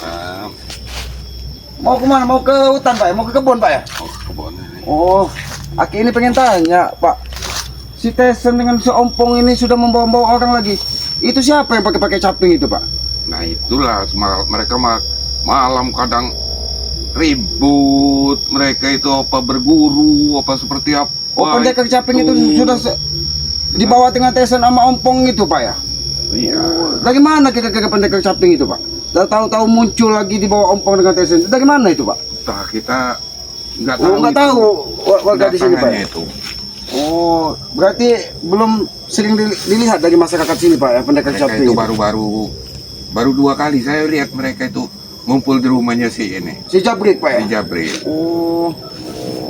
Ah, Mau kemana? Mau ke hutan Pak ya? Mau ke kebun Pak ya? oh, kebun ini. Oh, Aki ini pengen tanya Pak. Si Tesen dengan si Ompong ini sudah membawa-bawa orang lagi. Itu siapa yang pakai caping itu Pak? Nah itulah mereka malam kadang ribut, mereka itu apa berguru, apa seperti apa. Oh, pendekar caping itu sudah dibawa dengan Tesen sama Ompong itu Pak ya? Iya. Dari mana kira-kira pendekar caping itu Pak? Tahu-tahu muncul lagi di bawah Ompong dengan Tesen. Dari mana itu Pak? Entah kita nggak tahu. Oh, nggak itu tahu warga di sini Pak ya? datangannya itu. Oh, berarti belum sering dilihat dari masyarakat sini Pak ya pendekar Mereka caping itu itu? baru 2 kali saya lihat mereka itu ngumpul di rumahnya si ini, Si Jabrik Pak ya? si Jabri. Oh,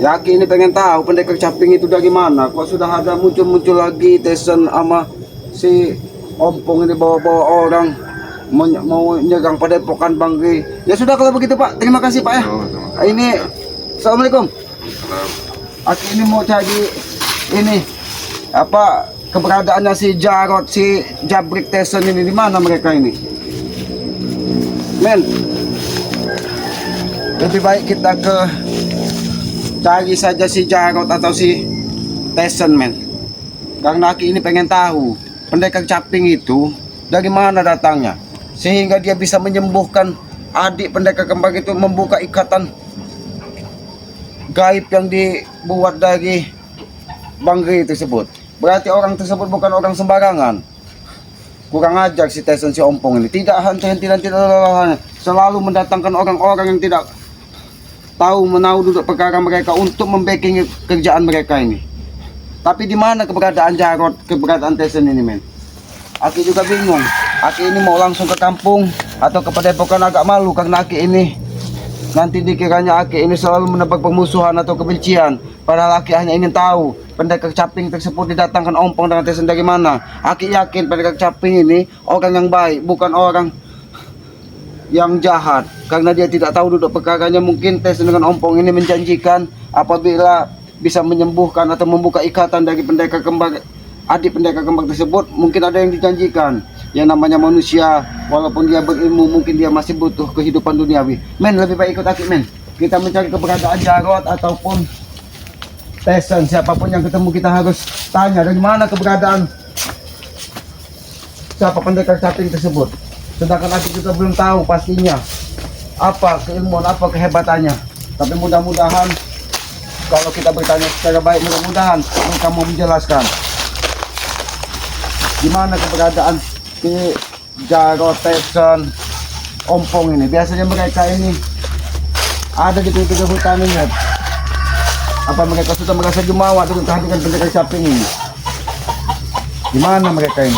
Yaki ini pengen tahu pendekar caping itu dari mana? Kok sudah ada muncul-muncul lagi Tesen sama si Ompong ini bawa-bawa orang mau nyerang Padepokan Banggi. Ya sudah kalau begitu Pak, terima kasih Pak ya. Oh, sama-sama. Ini, Assalamualaikum. Kalau Aki ini mau cari ini apa keberadaannya si Jarod, si Jabrik Tesen ini di mana mereka ini? Men, lebih baik kita cari saja si Jarod atau si Tesen men. Karena Aki ini pengen tahu pendekar caping itu dari mana datangnya, sehingga dia bisa menyembuhkan adik pendekar kembar itu, membuka ikatan gaib yang dibuat dari Bangri tersebut. Berarti orang tersebut bukan orang sembarangan. Kurang ajar si Tesen si Ompong ini. Tidak henti-henti dan tidak lelah-lelahnya, selalu mendatangkan orang-orang yang tidak tahu menahu duduk perkara mereka untuk membacking kerjaan mereka ini. Tapi di mana keberadaan Jarod, keberadaan Tesen ini men? Aki juga bingung. Aki ini mau langsung ke kampung atau ke Padepokan, agak malu karena Aki ini nanti dikiranya Aki ini selalu menebar permusuhan atau kebencian. Padahal Aki hanya ingin tahu pendekar caping tersebut didatangkan Ompong dengan Tesen dari mana. Aki yakin pendekar caping ini orang yang baik, bukan orang yang jahat. Karena dia tidak tahu duduk perkaranya. Mungkin Tesen dengan Ompong ini menjanjikan apabila bisa menyembuhkan atau membuka ikatan dari pendekar kembar, adik pendekar kembar tersebut, mungkin ada yang dijanjikan. Yang namanya manusia, walaupun dia berilmu, mungkin dia masih butuh kehidupan duniawi. Men, lebih baik ikut Aki men. Kita mencari keberadaan Jarod ataupun Tesen, siapapun yang ketemu kita harus tanya dari mana keberadaan siapa pendekar caping tersebut. Sedangkan Aki juga belum tahu pastinya apa keilmuan, apa kehebatannya. Tapi mudah-mudahan kalau kita bertanya secara baik, mudah-mudahan mereka mau menjelaskan di mana keberadaan si Jarod, Tesen, Ompong ini. Biasanya mereka ini ada di pinggir hutan ini. Apa mereka sudah merasa jumawa dengan kehadiran pendekar caping ini? Di mana mereka ini?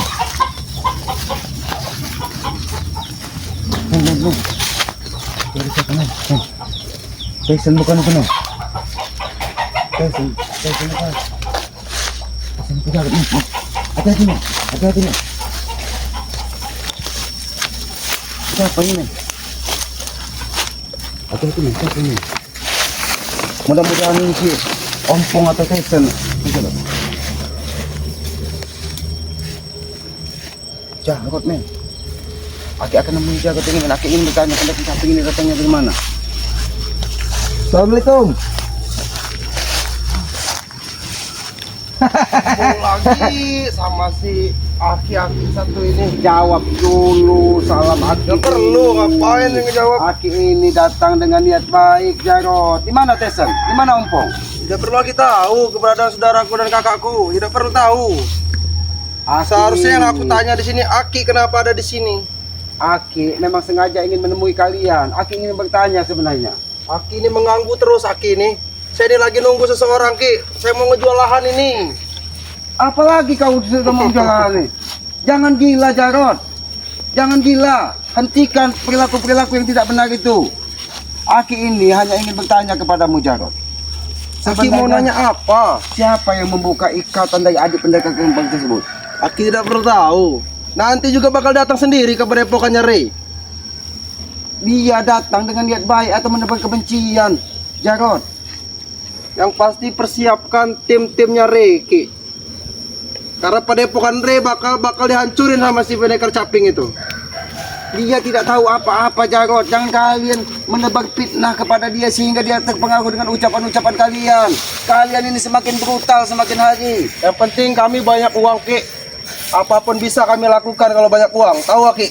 Tesen bukan penuh. Tesen bukan. Tesen bukan. Hati-hati nih, hati-hati nih. Siapa ini? Hati-hati nih, siapa ini? Mudah-mudahan ini si Ompong atau Tesen. Jarod men. Aki akan nemuin Jarod ini men. Aki ingin bertanya pendekar caping ini datangnya dari mana. Assalamualaikum. Lagi sama si aki-aki satu ini. Jawab dulu, salam Aki. Gak perlu, ngapain yang ngejawab? Aki ini datang dengan niat baik, Jarod. Di mana Tesen? Di mana Ompong? Tidak perlu lagi tahu keberadaan saudaraku dan kakakku. Tidak perlu tahu. Aki, Seharusnya yang aku tanya di sini, Aki kenapa ada di sini? Aki memang sengaja ingin menemui kalian. Aki ingin bertanya sebenarnya. Aki ini mengganggu terus Aki ini. Saya ini lagi nunggu seseorang Ki. Saya mau ngejual lahan ini. Apalagi kau sudah mau jalan nih? Jangan gila Jarod. Jangan gila. Hentikan perilaku-perilaku yang tidak benar itu. Aki ini hanya ingin bertanya kepadamu Jarod. Aki mau nanya apa? Siapa yang membuka ikatan dari adik pendekar kembang tersebut? Aki tidak perlu tahu. Nanti juga bakal datang sendiri ke Padepokannya Rey. Dia datang dengan niat baik atau menebar kebencian, Jarod? Yang pasti persiapkan tim-timnya Rey Ki. Karena Padepokan Rey bakal dihancurin sama si pendekar caping itu. Dia tidak tahu apa-apa, Jarot. Jangan kalian menebar fitnah kepada dia sehingga dia terpengaruh dengan ucapan-ucapan kalian. Kalian ini semakin brutal semakin hari. Yang penting kami banyak uang, Ki. Apapun bisa kami lakukan kalau banyak uang. Tahu, Ki?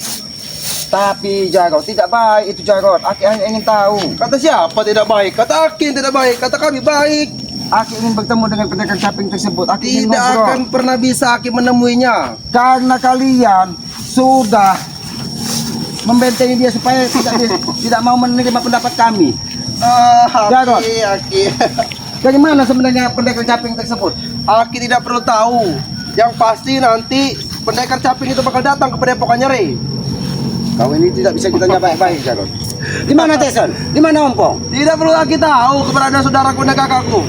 Tapi Jarot, tidak baik itu, Jarot. Aki hanya ingin tahu. Kata siapa tidak baik? Kata Aki yang tidak baik. Kata kami baik. Aki ingin bertemu dengan pendekar caping tersebut. Aki ingin Tidak ngobrol. akan pernah bisa Aki menemuinya. Karena kalian sudah membentengi dia supaya tidak mau menerima pendapat kami. Jarot. Aki. Dari mana sebenarnya pendekar caping tersebut? Aki tidak perlu tahu. Yang pasti nanti pendekar caping itu bakal datang ke Padepokan Nyeri. Kau ini tidak bisa ditanya baik-baik, Jarot. Di mana Teson? Di mana Ompong? Tidak perlu Aki tahu keberadaan saudaraku dan kakakku.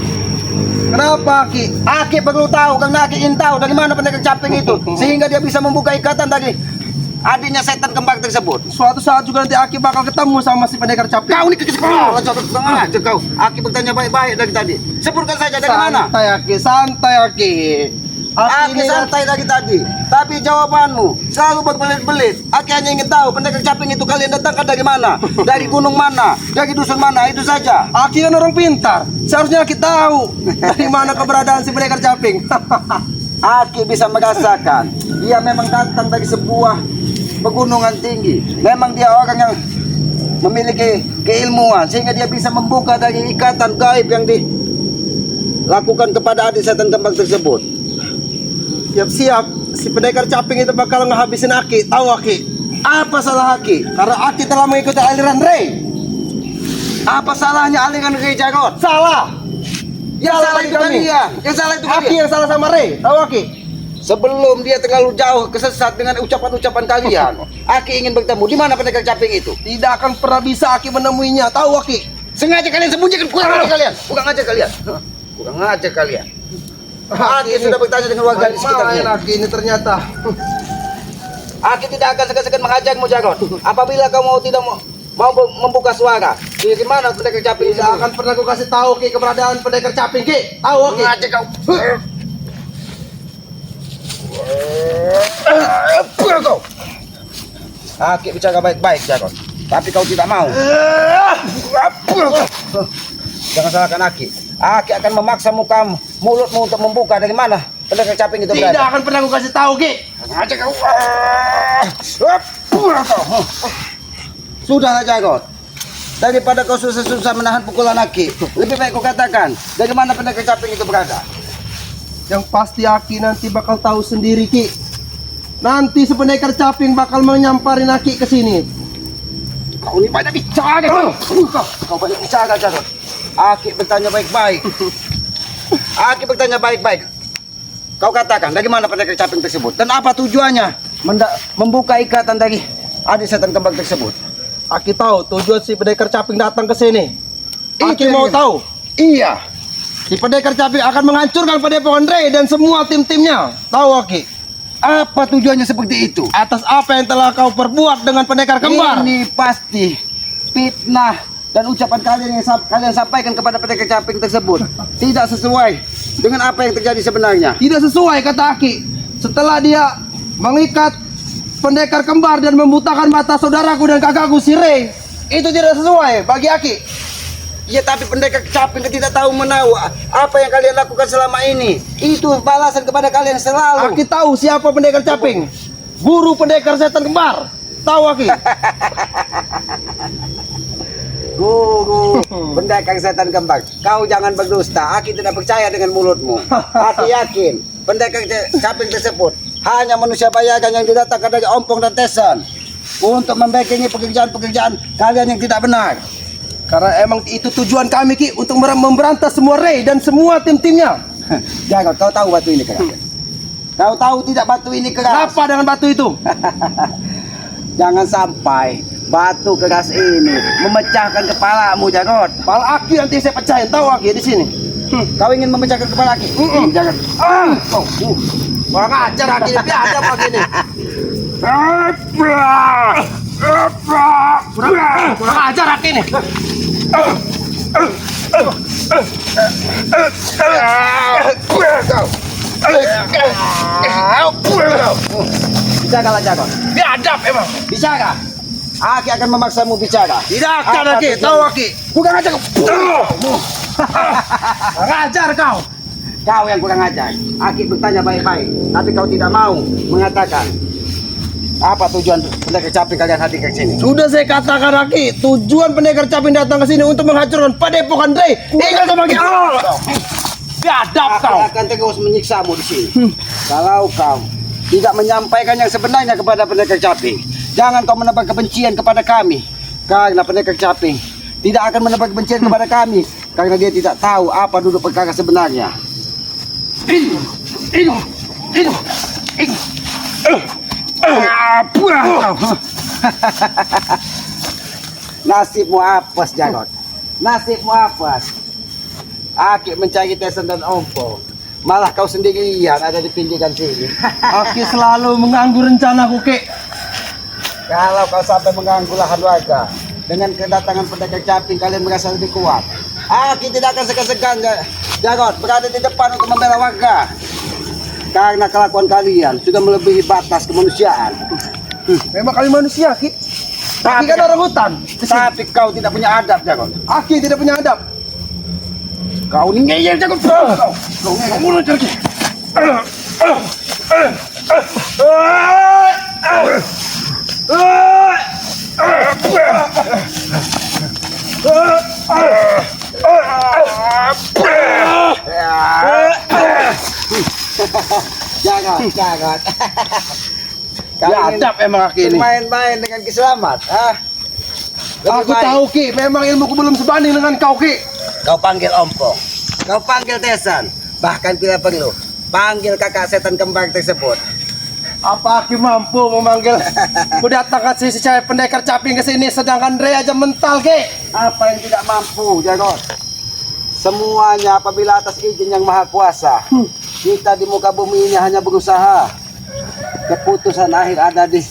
Kenapa, Aki? Aki perlu tahu karena Aki ingin tahu dari mana pendekar caping itu sehingga dia bisa membuka ikatan dari adiknya setan kembar tersebut. Suatu saat juga nanti Aki bakal ketemu sama si pendekar caping. Kau ini kecepalan, aja kau. Aki bertanya baik-baik dari tadi. Sebutkan saja dari mana? Santai, Aki. Santai, Aki. Aki santai dari tadi. Tapi jawabanmu selalu berbelit-belit. Aki hanya ingin tahu pendekar caping itu kalian datangkan dari mana? Dari gunung mana? Dari dusun mana? Itu saja. Aki kan orang pintar. Seharusnya Aki tahu dari mana keberadaan si pendekar caping. Aki bisa merasakan dia memang datang dari sebuah pegunungan tinggi. Memang dia orang yang memiliki keilmuan sehingga dia bisa membuka dari ikatan gaib yang dilakukan kepada adik setan kembang tersebut. Siap-siap, si pendekar caping itu bakal ngehabisin Aki. Tahu, Aki? Apa salah Aki? Karena Aki telah mengikuti aliran Rey. Apa salahnya aliran Rey, Jarot? Salah. Yang salah itu kalian. Yang salah itu Aki kalian. yang salah sama Rey. Tahu, Aki? Sebelum dia terlalu jauh kesesat dengan ucapan-ucapan kalian, Aki ingin bertemu. Di mana pendekar caping itu? Tidak akan pernah bisa Aki menemuinya. Tahu, Aki? Sengaja kalian sembunyikan. Kurang ajar kalian. Kurang ajar kalian. Kurang ajar kalian. Aki sudah bertanya dengan warga di Main sekitarnya. Aki ini ternyata. Aki tidak akan segan-segan mengajakmu, Jarot. Apabila kau tidak mau membuka suara, di mana pendekar caping itu? Tidak akan pernah aku kasih tahu, Ki, keberadaan pendekar caping, Ki. Tahu, Ki? Ngajak kau. Kau. Aki bicara baik-baik, Jarot. Tapi kau tidak mau. Jangan salahkan Aki. Aki akan memaksa mulutmu untuk membuka dari mana pendekar caping itu Tidak berada. akan pernah aku kasih tahu, Ki. Ngajak kau. Sudahlah, Jarot. Daripada kau susah-susah menahan pukulan Aki, lebih baik kau katakan dari mana pendekar caping itu berada. Yang pasti Aki nanti bakal tahu sendiri, Ki. Nanti si pendekar caping bakal menyamparin Aki ke sini. Kau ini banyak bicara. Kau banyak bicara, Jarot. Aki bertanya baik-baik. Aki bertanya baik-baik. Kau katakan dari mana pendekar caping tersebut dan apa tujuannya membuka ikatan dari adik setan kembang tersebut? Aki tahu tujuan si pendekar caping datang ke sini. Aki Itu mau yang- tahu. Iya. Si pendekar caping akan menghancurkan Padepokan Rey dan semua tim-timnya. Tahu, Aki? Apa tujuannya seperti itu? Atas apa yang telah kau perbuat dengan pendekar kembar. Ini pasti fitnah dan ucapan kalian yang kalian sampaikan kepada pendekar caping tersebut tidak sesuai dengan apa yang terjadi sebenarnya. Tidak sesuai, kata Aki. Setelah dia mengikat pendekar kembar dan membutakan mata saudaraku dan kakakku si Rey, itu tidak sesuai bagi Aki. Ya tapi pendekar caping tidak tahu menahu apa yang kalian lakukan selama ini. Itu balasan kepada kalian selalu. Aki tahu siapa pendekar caping. Guru pendekar setan kembar. Tahu, Aki? Guru pendekar setan kembang. Kau jangan berdusta. Aki tidak percaya dengan mulutmu. Aki yakin pendekar caping tersebut hanya manusia bayagan yang didatangkan dari Ompong dan Teson untuk membackingi pekerjaan-pekerjaan kalian yang tidak benar. Karena emang itu tujuan kami, Ki, untuk memberantas semua Rey dan semua tim-timnya. Jangan, kau tahu batu ini keras. Kau tahu tidak batu ini keras? Apa dengan batu itu? Jangan sampai batu keras ini memecahkan kepalamu, Jarot. Kepala Aki nanti saya pecahin. Tahu, Aki, di sini. Kau ingin memecahkan kepala Aki? Jangan. Kurang ajar, Aki. Ini ada apa gini? Kurang ajar, Aki ini. Bisa kalah, Jarot. Biadab emang. Bisa kah? Aki akan memaksamu bicara. Tidak akan Aki, tahu Aki. Kurang ajar kau. Ngajar kau. Kau yang kurang ajar. Aki bertanya baik-baik, tapi kau tidak mau mengatakan apa tujuan pendekar caping kalian hadir ke sini. Sudah saya katakan Aki, tujuan pendekar caping datang ke sini untuk menghancurkan Padepokan Dre. Tinggal sama Aki. Biadab Aku kau. akan terus menyiksamu di sini. Kalau kau tidak menyampaikan yang sebenarnya kepada pendekar caping, jangan kau menebar kebencian kepada kami. Karena pendekar caping tidak akan menebar kebencian kepada kami karena dia tidak tahu apa duduk perkara sebenarnya. Nasibmu apes, Jarot. Nasibmu apes. Aki mencari Tesan dan Ompong, malah kau sendirian ada di pinggiran sini. Aki selalu mengganggu rencanaku, Ki. Kalau kau sampai mengganggu lahan warga dengan kedatangan pendekar caping, kalian merasa lebih kuat. Aki tidak akan segan-segan, Jarot, berada di depan untuk membela warga. Karena kelakuan kalian sudah melebihi batas kemanusiaan. Memang kali manusia, Ki. Aki kan orang hutan. Tapi kau tidak punya adab, Jarot. Aki tidak punya adab. Kau ini ngeyel, Jarot. Kau mulut, Jarot. Jangan. Biadab emang Aki ini. Main-main dengan kiselamat, ah. Aku tahu, Ki. Memang ilmuku belum sebanding dengan kau, Ki. Kau panggil Ompong, kau panggil Tesan, bahkan bila perlu panggil kakak setan kembar tersebut. Apa Aki mampu memanggil mendatangkan si saya pendekar caping ke sini sedangkan Dre aja mental, Ki? Apa yang tidak mampu, Jarot? Semuanya apabila atas izin yang maha kuasa. Kita di muka bumi ini hanya berusaha. Keputusan akhir ada di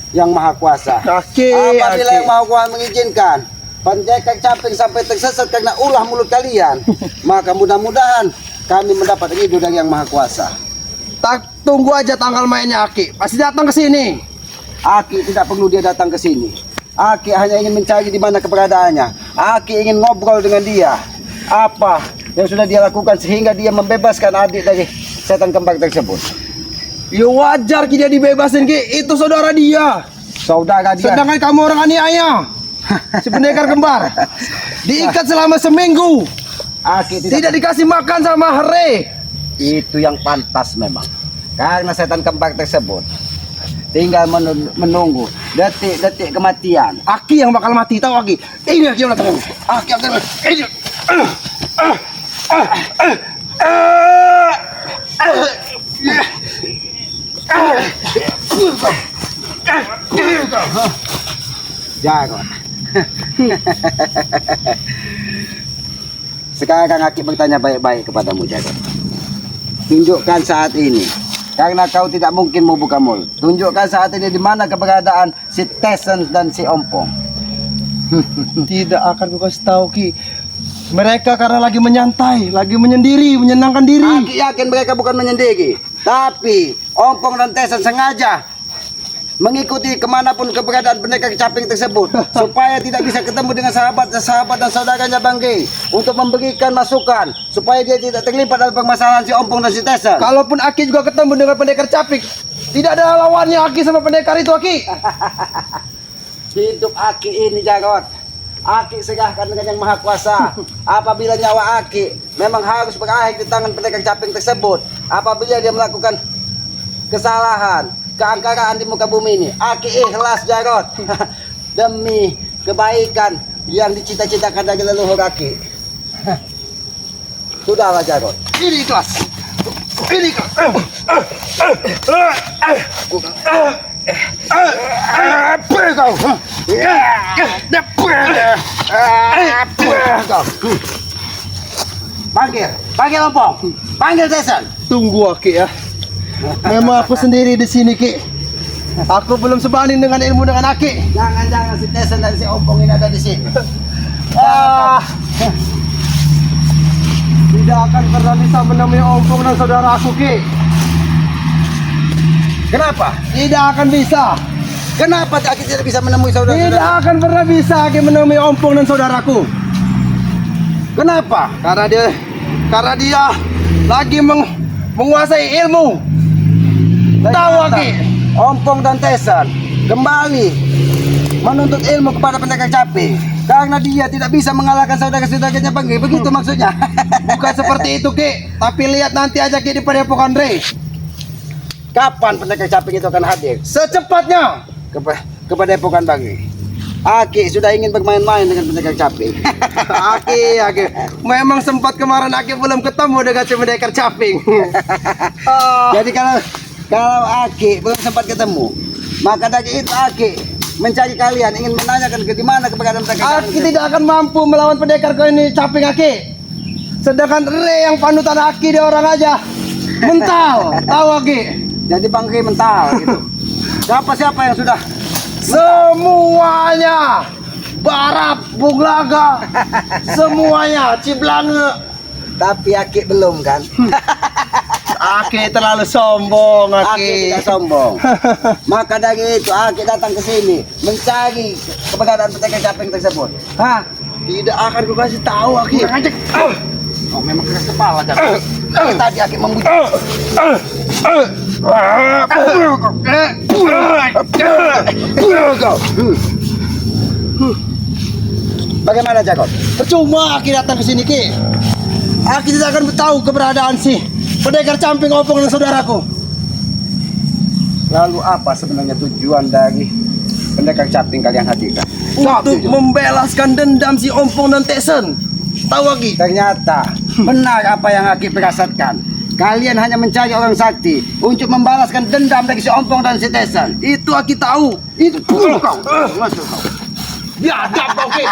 yang maha kuasa. Aki, Apabila yang maha kuasa mengizinkan pendekar caping sampai tersesat karena ulah mulut kalian, maka mudah-mudahan kami mendapat ridho dari yang maha kuasa. Tak tunggu aja tanggal mainnya Aki. Pasti datang ke sini. Aki tidak perlu dia datang ke sini. Aki hanya ingin mencari di mana keberadaannya. Aki ingin ngobrol dengan dia. Apa yang sudah dia lakukan sehingga dia membebaskan adik dari setan kembar tersebut. Ya wajar Ki dia dibebasin, Ki. Itu saudara dia. Saudara dia. Sedangkan kamu orang aniaya. Si pendekar kembar diikat selama seminggu. Aki Tidak dikasih makan sama Hare. Itu yang pantas memang. Karena setan kembar tersebut tinggal menunggu detik-detik kematian. Aki yang bakal mati, tahu Aki? Ini Aki yang datang. Aki akan ini. Jarot. Sekarang Aki bertanya baik-baik kepadamu, Jarot. Tunjukkan saat ini. Karena kau tidak mungkin membuka mulut. Tunjukkan saat ini di mana keberadaan si Tesan dan si Ompong. Tidak akan ku kasih tahu, Ki. Mereka karena lagi menyantai, lagi menyendiri, menyenangkan diri. Aki yakin mereka bukan menyendiri. Tapi Ompong dan Tesan sengaja mengikuti kemanapun keberadaan pendekar caping tersebut supaya tidak bisa ketemu dengan sahabat dan saudaranya Bang Gey untuk memberikan masukan supaya dia tidak terlibat dalam permasalahan si Ompong dan si Tesan. Kalaupun Aki juga ketemu dengan pendekar caping, tidak ada lawannya Aki sama pendekar itu, Aki. Hidup Aki ini, Jarot, Aki serahkan dengan yang maha kuasa. Apabila nyawa Aki memang harus berakhir di tangan pendekar caping tersebut, apabila dia melakukan kesalahan, keangkaraan di muka bumi ini, Aki ikhlas, Jarot. Demi kebaikan yang dicita-citakan dari leluhur Aki. Sudahlah, Jarot. Ini ikhlas. Ini ikhlas. Panggil Ompong, panggil Tesan. Tunggu Aki ya. Memang aku sendiri di sini, Ki. Aku belum sebanding dengan ilmu dengan Aki. Jangan-jangan si Tesan dan si Ompong ini ada di sini. Tidak akan pernah bisa menemui Ompong dan saudara aku, Ki. Kenapa? Tidak akan bisa. Kenapa Aki tidak bisa menemui Tidak saudara-saudara? akan pernah bisa Aki menemui Ompong dan saudaraku. Kenapa? Karena dia lagi menguasai ilmu. Tahu Aki? Ompong dan Tesan kembali menuntut ilmu kepada pendekar caping karena dia tidak bisa mengalahkan saudara-saudaranya Banggi. Begitu maksudnya. Bukan seperti itu Ki, tapi lihat nanti aja Ki di Padepokan Rey. Kapan pendekar caping itu akan hadir Secepatnya. ke Padepokan Banggi? Aki sudah ingin bermain-main dengan pendekar caping. Aki, memang sempat kemarin Aki belum ketemu dengan si pendekar caping. Jadi kalau Aki belum sempat ketemu, maka dari itu Aki mencari kalian, ingin menanyakan ke di mana keberadaan pendekar Aki tidak akan mampu melawan pendekar kau ini caping Aki. Sedangkan Rey yang panutan Aki dia orang aja mental, tahu Aki? Jadi Banggi mental gitu. Siapa yang sudah Semuanya Barat, Buglaga, semuanya Ciblange. tapi Aki belum kan? Aki terlalu sombong Aki Aki. tidak sombong. Maka dari itu Aki datang ke sini mencari keberadaan pendekar caping tersebut. Hah? Tidak akan ku kasih tahu Aki. Oh, memang keras kepala jangan. Tadi Aki membujuk. Bagaimana Jagot? Percuma Aki datang ke sini Ki. Aki tidak akan tahu keberadaan si pendekar camping Ompong dan saudaraku. Lalu apa sebenarnya tujuan dari pendekar caping kalian hadirkan? Untuk membalaskan dendam si Ompong dan Tesen. Tahu Aki? Ternyata benar apa yang Aki perasatkan. Kalian hanya mencari orang sakti untuk membalaskan dendam dari si Ompong dan si Tesan. Itu Aki tahu. Itu bunuh kau. Masuk kau. Biadab kau Ki.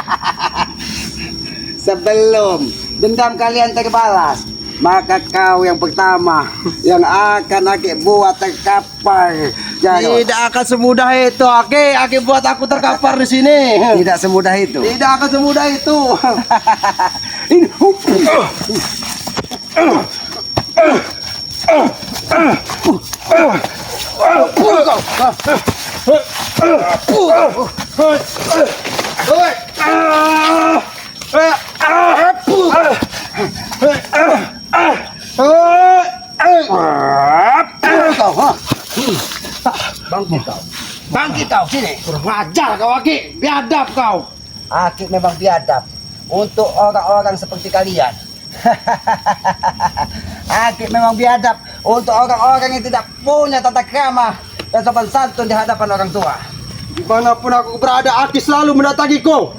Sebelum dendam kalian terbalas, maka kau yang pertama yang akan Aki buat terkapar. Jagot. Tidak akan semudah itu Aki. Aki buat aku terkapar di sini. Tidak semudah itu. Tidak akan semudah itu. Ini Bangkit kau sini. Kurang ajar kau Aki. Biadab kau. Aki memang biadab untuk orang-orang seperti kalian. Aki memang biadab untuk orang-orang yang tidak punya tata krama dan sopan santun di hadapan orang tua. Dimanapun aku berada, Aki selalu mendatangiku.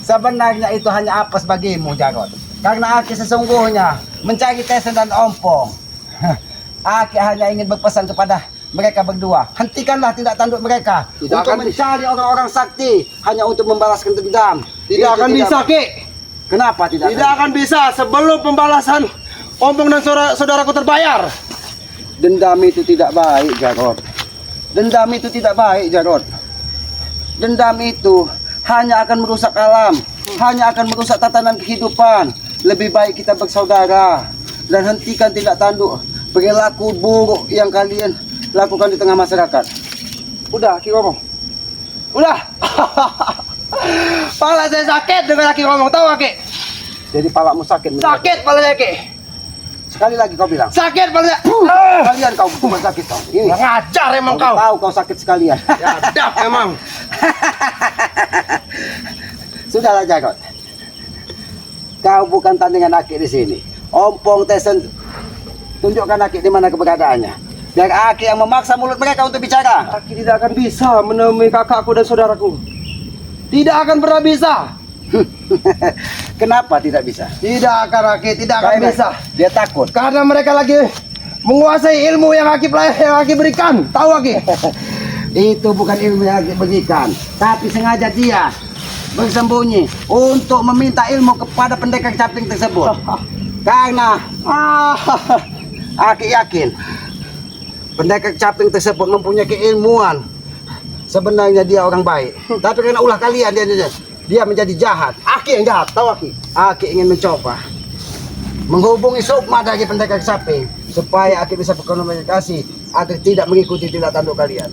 Sebenarnya itu hanya apes bagimu, Jagot. Karena Aki sesungguhnya mencari Tesan dan Ompong. Aki hanya ingin berpesan kepada mereka berdua, hentikanlah tindak tanduk mereka Tidak untuk akan mencari orang-orang sakti hanya untuk membalaskan dendam. Tidak Itu akan bisa, Ki. Kenapa tidak? Tidak akan bisa sebelum pembalasan Ompong dan saudaraku terbayar. Dendam itu tidak baik, Jarod. Dendam itu tidak baik, Jarod. Dendam itu hanya akan merusak alam, hanya akan merusak tatanan kehidupan. Lebih baik kita bersaudara dan hentikan tindak tanduk perilaku buruk yang kalian lakukan di tengah masyarakat. Udah, Ki ngomong. Udah. Pala saya sakit dengan Aki ngomong, tahu Aki? Jadi palamu sakit. Sakit palanya Ki. Sekali lagi kau bilang. Sakit palanya. Kalian kau bukan sakit kau. Ini. Ngajar emang Kau kau. tahu kau sakit sekalian. Biadab emang. Sudahlah Jagot. Kau bukan tandingan Aki di sini. Ompong Tesan, tunjukkan Aki di mana keberadaannya. Biar Aki yang memaksa mulut mereka untuk bicara. Aki tidak akan bisa menemui kakakku dan saudaraku. Tidak akan pernah bisa. Kenapa tidak bisa? Tidak akan Aki, tidak akan Karena bisa. Dia takut. Karena mereka lagi menguasai ilmu yang Aki berikan. Tahu Aki? Itu bukan ilmu yang Aki berikan, tapi sengaja dia bersembunyi untuk meminta ilmu kepada pendekar caping tersebut. Karena Aki yakin pendekar caping tersebut mempunyai keilmuan. Sebenarnya dia orang baik, tapi karena ulah kalian dia menjadi jahat. Aki yang jahat, tahu Aki? Aki ingin mencoba menghubungi Sukma dari pendekar caping supaya Aki bisa berkomunikasi agar tidak mengikuti tindak tanduk kalian.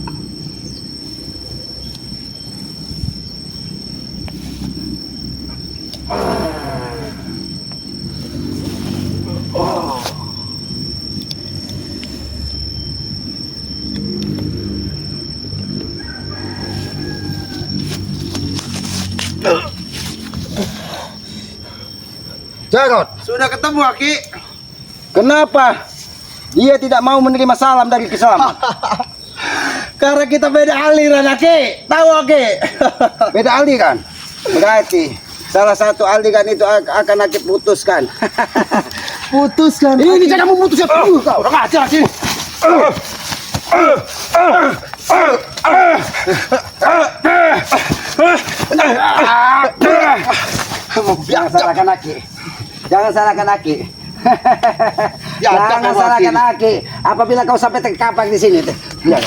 Jarod, Sudah ketemu Aki. kenapa dia tidak mau menerima salam dari Kiselamat? Karena kita beda aliran Aki. Tahu Aki? Beda aliran. Berarti salah satu aliran itu akan Aki putuskan. Putuskan. Ini jangan memutus ya. Kau orang ajar sini. Jangan salahkan Aki. Jangan salahkan Aki. Jangan salahkan Aki. Apabila kau sampai terkapar di sini, lihat.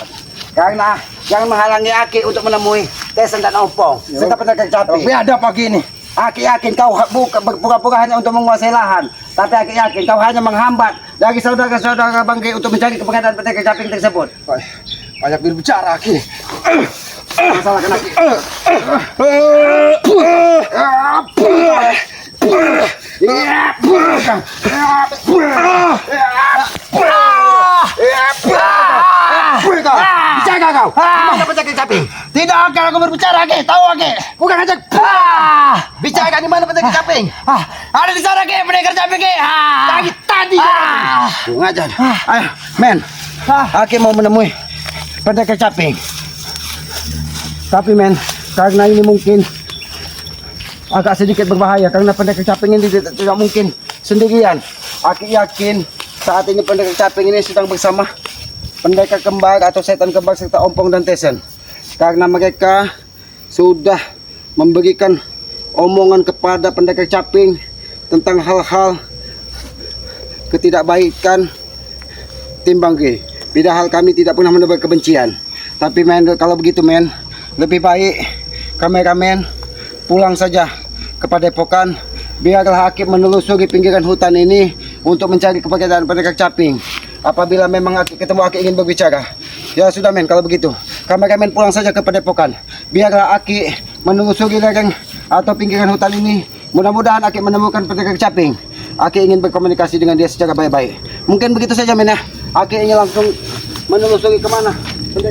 Karena jangan menghalangi Aki untuk menemui Tesan dan Ompong serta pendekat Caping. Tapi ada pagi ini. Aki yakin kau berpura-pura hanya untuk menguasai lahan, tapi Aki yakin kau hanya menghambat dari saudara-saudara Bangke untuk mencari keberadaan pendekat Caping tersebut. Banyak berbicara Aki. Jangan salahkan Aki. Bicara kau. Mana pendekat Caping? Tidak akan aku berbicara Aki. Tahu Aki? Bukan ngajak. Bicara di mana pendekat Caping? Ada di sana Aki. Pendekar Caping Aki. Dari tadi. Ngajar. Ayo, men. Aki mau menemui pendekat Caping. Tapi men, karena ini mungkin agak sedikit berbahaya karena pendekar Caping ini tidak mungkin sendirian. Aki yakin saat ini pendekar Caping ini sedang bersama pendekar kembar atau setan kembar serta Ompong dan Tesen. Karena mereka sudah memberikan omongan kepada pendekar Caping tentang hal-hal ketidakbaikan tim Bangke. Padahal kami tidak pernah menebar kebencian. Tapi men, kalau begitu men, lebih baik kameramen pulang saja ke Padepokan. Biarlah Hakim menelusuri pinggiran hutan ini untuk mencari keberadaan pendekar Caping. Apabila memang ketemu Aki ingin berbicara, ya sudah men, kalau begitu kameramen pulang saja ke Padepokan. Biarlah Aki menelusuri lereng atau pinggiran hutan ini. Mudah-mudahan Aki menemukan pendekar Caping. Aki ingin berkomunikasi dengan dia secara baik-baik. Mungkin begitu saja men ya. Aki ingin langsung menelusuri kemana pendekar